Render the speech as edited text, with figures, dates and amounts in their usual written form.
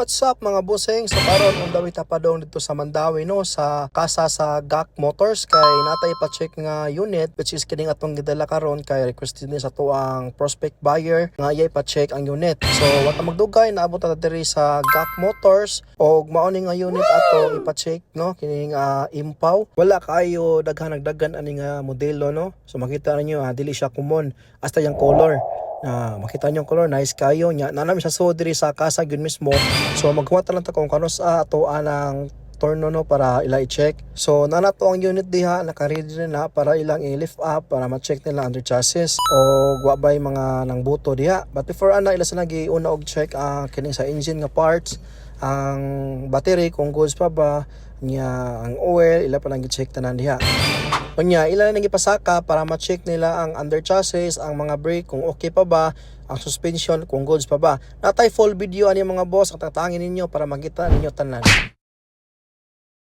What's up mga buseng? So karon on the way tapadong dito sa Mandawi no sa kasa sa GAC Motors kay natay pa-check nga unit which is kining atong gidala karon kay requested ni sa tuang prospect buyer nga iyay pa-check ang unit. So wata magdugay naabot ta diri sa GAC Motors og mao ni nga unit ato ipa-check no kining impaw. Wala kaayo daghan ani nga modelo no. So makita ninyo dili siya common hasta yung color. Makita niyo yung color nice kayo nya nanami siya so diri sa kasa gyud mismo. So maghuwat lang ta kung kano sa ato anang torno no para ila i-check. So nanato ang unit diha naka-ready na para ilang i-lift up para ma-check nila under chassis o wabay mga nang buto diha. But before ana ila sa nagi-una og check kining sa engine nga parts, ang battery kung goods pa ba nya, ang oil ila pa nang i-check tanan diha. Kunya, ilan na ipasaka para ma-check nila ang under chassis, ang mga brake kung okay pa ba, ang suspension kung goods pa ba. Natay full video ani mga boss, at tatangin ninyo para makita ninyo tanan.